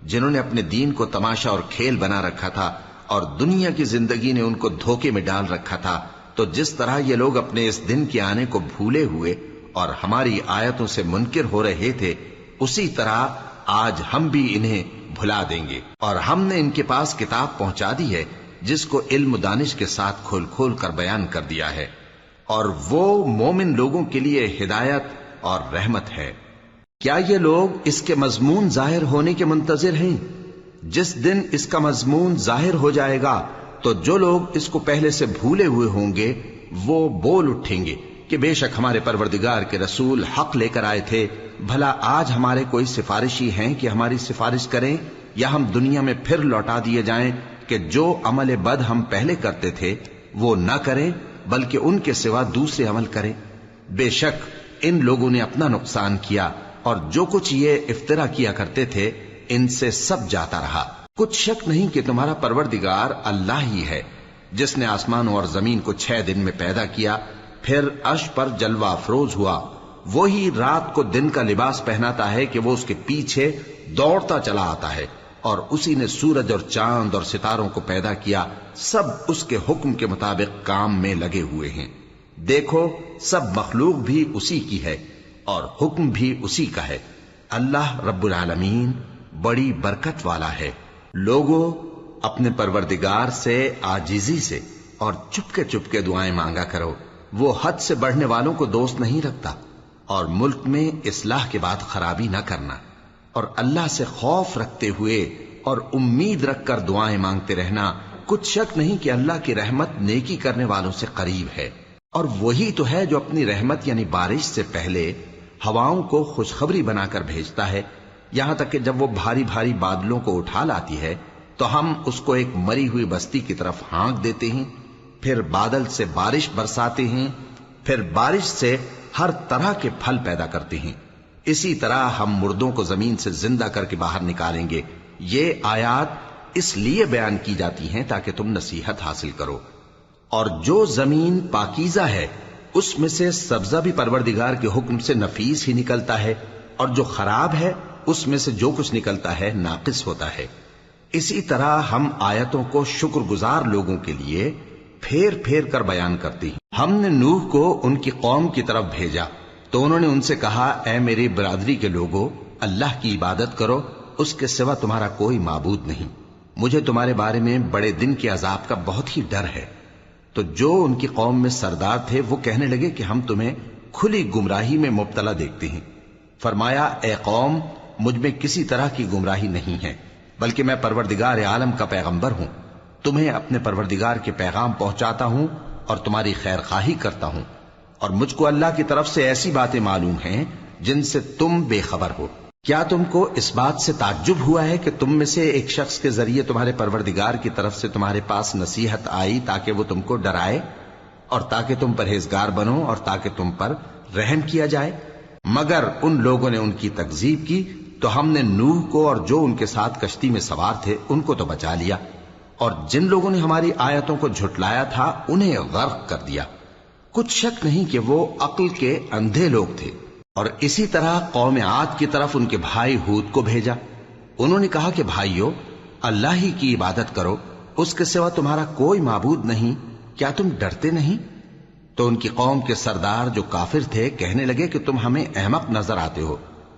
جنہوں نے اپنے دین کو تماشا اور کھیل بنا رکھا تھا اور دنیا کی زندگی نے ان کو دھوکے میں ڈال رکھا تھا۔ تو جس طرح یہ لوگ اپنے اس دن کے آنے کو بھولے ہوئے اور ہماری آیتوں سے منکر ہو رہے تھے، اسی طرح آج ہم بھی انہیں بھلا دیں گے۔ اور ہم نے ان کے پاس کتاب پہنچا دی ہے جس کو علم و دانش کے ساتھ کھول کھول کر بیان کر دیا ہے، اور وہ مومن لوگوں کے لیے ہدایت اور رحمت ہے۔ کیا یہ لوگ اس کے مضمون ظاہر ہونے کے منتظر ہیں؟ جس دن اس کا مضمون ظاہر ہو جائے گا تو جو لوگ اس کو پہلے سے بھولے ہوئے ہوں گے وہ بول اٹھیں گے کہ بے شک ہمارے پروردگار کے رسول حق لے کر آئے تھے، بھلا آج ہمارے کوئی سفارشی ہیں کہ ہماری سفارش کریں، یا ہم دنیا میں پھر لوٹا دیے جائیں کہ جو عمل بد ہم پہلے کرتے تھے وہ نہ کریں بلکہ ان کے سوا دوسرے عمل کریں۔ بے شک ان لوگوں نے اپنا نقصان کیا، اور جو کچھ یہ افترا کیا کرتے تھے ان سے سب جاتا رہا۔ کچھ شک نہیں کہ تمہارا پروردگار اللہ ہی ہے جس نے آسمانوں اور زمین کو 6 دن میں پیدا کیا، پھر عرش پر جلوہ افروز ہوا۔ وہی رات کو دن کا لباس پہناتا ہے کہ وہ اس کے پیچھے دوڑتا چلا آتا ہے، اور اسی نے سورج اور چاند اور ستاروں کو پیدا کیا، سب اس کے حکم کے مطابق کام میں لگے ہوئے ہیں۔ دیکھو سب مخلوق بھی اسی کی ہے اور حکم بھی اسی کا ہے۔ اللہ رب العالمین بڑی برکت والا ہے۔ لوگوں، اپنے پروردگار سے عاجزی سے اور چپکے دعائیں مانگا کرو، وہ حد سے بڑھنے والوں کو دوست نہیں رکھتا، اور ملک میں اصلاح کے بعد خرابی نہ کرنا، اور اللہ سے خوف رکھتے ہوئے اور امید رکھ کر دعائیں مانگتے رہنا۔ کچھ شک نہیں کہ اللہ کی رحمت نیکی کرنے والوں سے قریب ہے، اور وہی تو ہے جو اپنی رحمت یعنی بارش سے پہلے ہواؤں کو خوشخبری بنا کر بھیجتا ہے، یہاں تک کہ جب وہ بھاری بھاری بادلوں کو اٹھا لاتی ہے تو ہم اس کو ایک مری ہوئی بستی کی طرف ہانک دیتے ہیں، پھر بادل سے بارش برساتے ہیں، پھر بارش سے ہر طرح کے پھل پیدا کرتے ہیں۔ اسی طرح ہم مردوں کو زمین سے زندہ کر کے باہر نکالیں گے۔ یہ آیات اس لیے بیان کی جاتی ہیں تاکہ تم نصیحت حاصل کرو۔ اور جو زمین پاکیزہ ہے اس میں سے سبزہ بھی پروردگار کے حکم سے نفیس ہی نکلتا ہے، اور جو خراب ہے اس میں سے جو کچھ نکلتا ہے ناقص ہوتا ہے۔ اسی طرح ہم آیتوں کو شکر گزار لوگوں کے لیے پھیر پھیر کر بیان کرتے ہیں۔ ہم نے نوح کو ان کی قوم کی طرف بھیجا تو انہوں نے ان سے کہا، اے میری برادری کے لوگوں، اللہ کی عبادت کرو، اس کے سوا تمہارا کوئی معبود نہیں۔ مجھے تمہارے بارے میں بڑے دن کے عذاب کا بہت ہی ڈر ہے۔ تو جو ان کی قوم میں سردار تھے وہ کہنے لگے کہ ہم تمہیں کھلی گمراہی میں مبتلا دیکھتے ہیں۔ فرمایا، اے قوم، مجھ میں کسی طرح کی گمراہی نہیں ہے، بلکہ میں پروردگار عالم کا پیغمبر ہوں۔ تمہیں اپنے پروردگار کے پیغام پہنچاتا ہوں اور تمہاری خیر خواہی کرتا ہوں، اور مجھ کو اللہ کی طرف سے ایسی باتیں معلوم ہیں جن سے تم بے خبر ہو۔ کیا تم کو اس بات سے تعجب ہوا ہے کہ تم میں سے ایک شخص کے ذریعے تمہارے پروردگار کی طرف سے تمہارے پاس نصیحت آئی تاکہ وہ تم کو ڈرائے اور تاکہ تم پرہیزگار بنو اور تاکہ تم پر رحم کیا جائے؟ مگر ان لوگوں نے ان کی تکذیب کی تو ہم نے نوح کو اور جو ان کے ساتھ کشتی میں سوار تھے ان کو تو بچا لیا، اور جن لوگوں نے ہماری آیتوں کو جھٹلایا تھا انہیں غرق کر دیا۔ کچھ شک نہیں کہ وہ عقل کے اندھے لوگ تھے۔ اور اسی طرح قوم عاد کی طرف ان کے بھائی ہود کو بھیجا۔ انہوں نے کہا کہ بھائیو، اللہ ہی کی عبادت کرو، اس کے سوا تمہارا کوئی معبود نہیں، کیا تم ڈرتے نہیں؟ تو ان کی قوم کے سردار جو کافر تھے کہنے لگے کہ تم ہمیں احمق نظر آتے ہو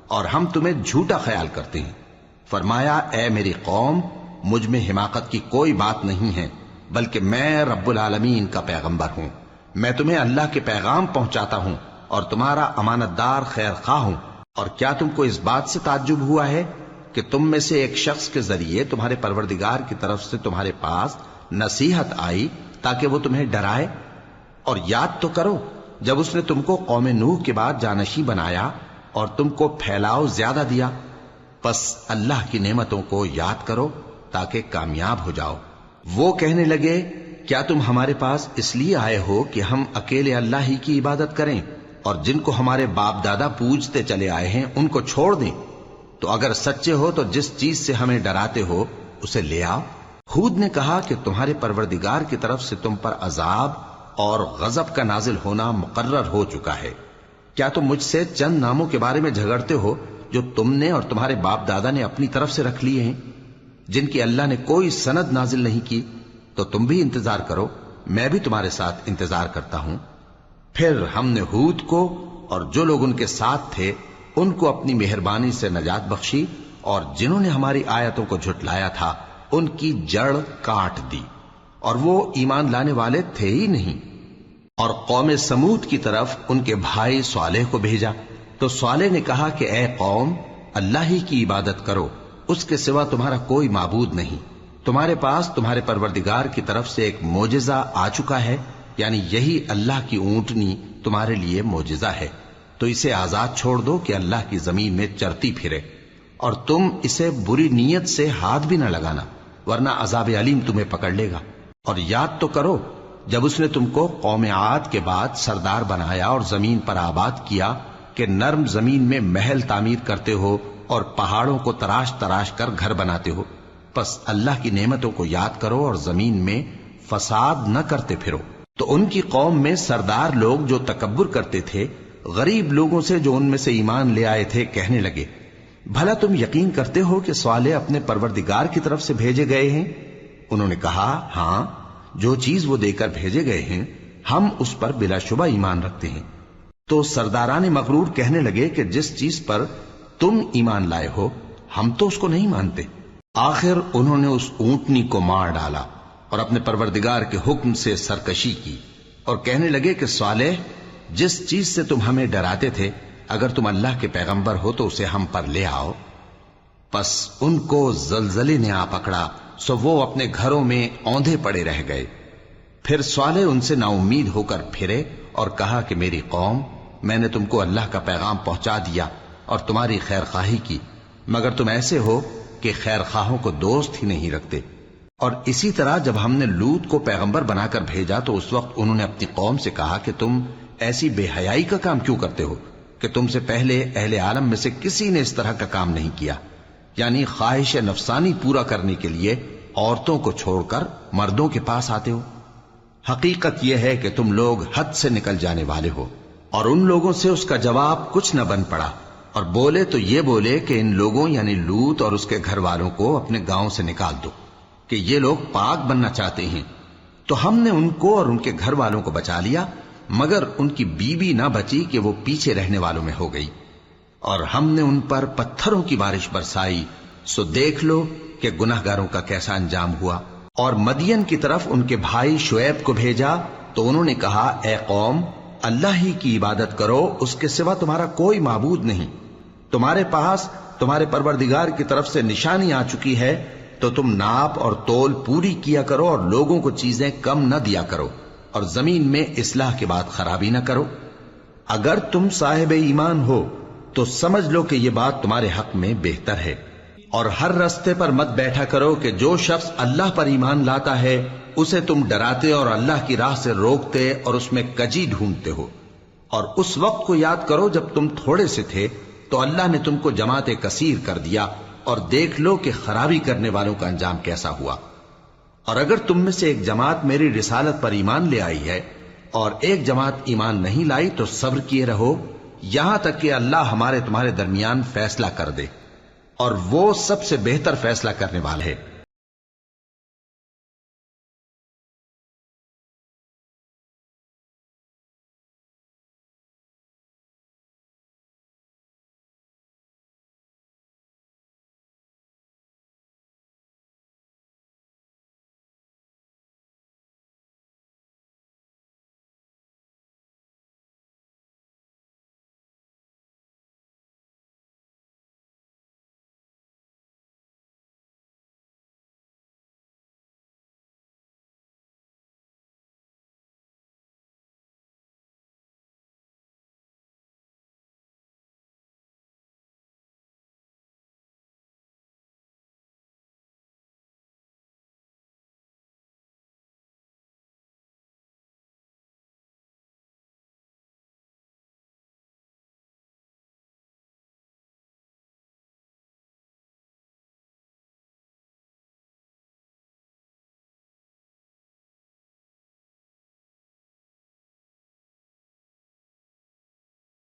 اور ہم تمہیں جھوٹا خیال کرتے ہیں۔ فرمایا، اے میری قوم، مجھ میں حماقت کی کوئی بات نہیں ہے، بلکہ میں رب العالمین کا پیغمبر ہوں۔ میں تمہیں اللہ کے پیغام پہنچاتا ہوں اور تمہارا امانت دار خیر خواہ ہوں۔ اور کیا تم کو اس بات سے تعجب ہوا ہے کہ تم میں سے ایک شخص کے ذریعے تمہارے پروردگار کی طرف سے تمہارے پاس نصیحت آئی تاکہ وہ تمہیں ڈرائے؟ اور یاد تو کرو جب اس نے تم کو قوم نوح کے بعد جانشین بنایا اور تم کو پھیلاؤ زیادہ دیا۔ پس اللہ کی نعمتوں کو یاد کرو تاکہ کامیاب ہو جاؤ۔ وہ کہنے لگے، کیا تم ہمارے پاس اس لیے آئے ہو کہ ہم اکیلے اللہ ہی کی عبادت کریں اور جن کو ہمارے باپ دادا پوجتے چلے آئے ہیں ان کو چھوڑ دیں؟ تو اگر سچے ہو تو جس چیز سے ہمیں ڈراتے ہو اسے لے آؤ۔ ہود نے کہا کہ تمہارے پروردگار کی طرف سے تم پر عذاب اور غضب کا نازل ہونا مقرر ہو چکا ہے۔ کیا تم مجھ سے چند ناموں کے بارے میں جھگڑتے ہو جو تم نے اور تمہارے باپ دادا نے اپنی طرف سے رکھ لیے ہیں، جن کی اللہ نے کوئی سند نازل نہیں کی؟ تو تم بھی انتظار کرو، میں بھی تمہارے ساتھ انتظار کرتا ہوں۔ پھر ہم نے ہود کو اور جو لوگ ان کے ساتھ تھے ان کو اپنی مہربانی سے نجات بخشی، اور جنہوں نے ہماری آیتوں کو جھٹلایا تھا ان کی جڑ کاٹ دی، اور وہ ایمان لانے والے تھے ہی نہیں۔ اور قوم سمود کی طرف ان کے بھائی صالح کو بھیجا تو صالح نے کہا کہ اے قوم، اللہ ہی کی عبادت کرو، اس کے سوا تمہارا کوئی معبود نہیں۔ تمہارے پاس تمہارے پروردگار کی طرف سے ایک معجزہ آ چکا ہے، یعنی یہی اللہ کی اونٹنی تمہارے لیے معجزہ ہے، تو اسے آزاد چھوڑ دو کہ اللہ کی زمین میں چرتی پھرے، اور تم اسے بری نیت سے ہاتھ بھی نہ لگانا، ورنہ عذاب علیم تمہیں پکڑ لے گا۔ اور یاد تو کرو جب اس نے تم کو قوم عاد کے بعد سردار بنایا اور زمین پر آباد کیا کہ نرم زمین میں محل تعمیر کرتے ہو اور پہاڑوں کو تراش تراش کر گھر بناتے ہو۔ پس اللہ کی نعمتوں کو یاد کرو اور زمین میں فساد نہ کرتے پھرو۔ تو ان کی قوم میں سردار لوگ جو تکبر کرتے تھے غریب لوگوں سے جو ان میں سے ایمان لے آئے تھے کہنے لگے، بھلا تم یقین کرتے ہو کہ صالح اپنے پروردگار کی طرف سے بھیجے گئے ہیں؟ انہوں نے کہا، ہاں، جو چیز وہ دے کر بھیجے گئے ہیں ہم اس پر بلا شبہ ایمان رکھتے ہیں۔ تو سرداران مغرور کہنے لگے کہ جس چیز پر تم ایمان لائے ہو ہم تو اس کو نہیں مانتے۔ آخر انہوں نے اس اونٹنی کو مار ڈالا اور اپنے پروردگار کے حکم سے سرکشی کی، اور کہنے لگے کہ صالح، جس چیز سے تم ہمیں ڈراتے تھے اگر تم اللہ کے پیغمبر ہو تو اسے ہم پر لے آؤ۔ پس ان کو زلزلے نے آ پکڑا، سو وہ اپنے گھروں میں اوندھے پڑے رہ گئے۔ پھر صالح ان سے نا امید ہو کر پھرے اور کہا کہ میری قوم، میں نے تم کو اللہ کا پیغام پہنچا دیا اور تمہاری خیر خواہی کی، مگر تم ایسے ہو کہ خیر خواہوں کو دوست ہی نہیں رکھتے۔ اور اسی طرح جب ہم نے لوط کو پیغمبر بنا کر بھیجا تو اس وقت انہوں نے اپنی قوم سے کہا کہ تم ایسی بے حیائی کا کام کیوں کرتے ہو کہ تم سے پہلے اہل عالم میں سے کسی نے اس طرح کا کام نہیں کیا، یعنی خواہش نفسانی پورا کرنے کے لیے عورتوں کو چھوڑ کر مردوں کے پاس آتے ہو۔ حقیقت یہ ہے کہ تم لوگ حد سے نکل جانے والے ہو۔ اور ان لوگوں سے اس کا جواب کچھ نہ بن پڑا، اور بولے تو یہ بولے کہ ان لوگوں یعنی لوط اور اس کے گھر والوں کو اپنے گاؤں سے نکال دو کہ یہ لوگ پاک بننا چاہتے ہیں۔ تو ہم نے ان کو اور ان کے گھر والوں کو بچا لیا، مگر ان کی بیوی نہ بچی کہ وہ پیچھے رہنے والوں میں ہو گئی، اور ہم نے ان پر پتھروں کی بارش برسائی، سو دیکھ لو کہ گناہگاروں کا کیسا انجام ہوا۔ اور مدین کی طرف ان کے بھائی شعیب کو بھیجا تو انہوں نے کہا، اے قوم، اللہ ہی کی عبادت کرو، اس کے سوا تمہارا کوئی معبود نہیں۔ تمہارے پاس تمہارے پروردگار کی طرف سے نشانی آ چکی ہے، تو تم ناپ اور تول پوری کیا کرو اور لوگوں کو چیزیں کم نہ دیا کرو، اور زمین میں اصلاح کے بعد خرابی نہ کرو۔ اگر تم صاحب ایمان ہو تو سمجھ لو کہ یہ بات تمہارے حق میں بہتر ہے، اور ہر رستے پر مت بیٹھا کرو کہ جو شخص اللہ پر ایمان لاتا ہے اسے تم ڈراتے اور اللہ کی راہ سے روکتے اور اس میں کجی ڈھونڈتے ہو۔ اور اس وقت کو یاد کرو جب تم تھوڑے سے تھے تو اللہ نے تم کو جماعت کثیر کر دیا، اور دیکھ لو کہ خرابی کرنے والوں کا انجام کیسا ہوا۔ اور اگر تم میں سے ایک جماعت میری رسالت پر ایمان لے آئی ہے اور ایک جماعت ایمان نہیں لائی تو صبر کیے رہو یہاں تک کہ اللہ ہمارے تمہارے درمیان فیصلہ کر دے، اور وہ سب سے بہتر فیصلہ کرنے والا ہے۔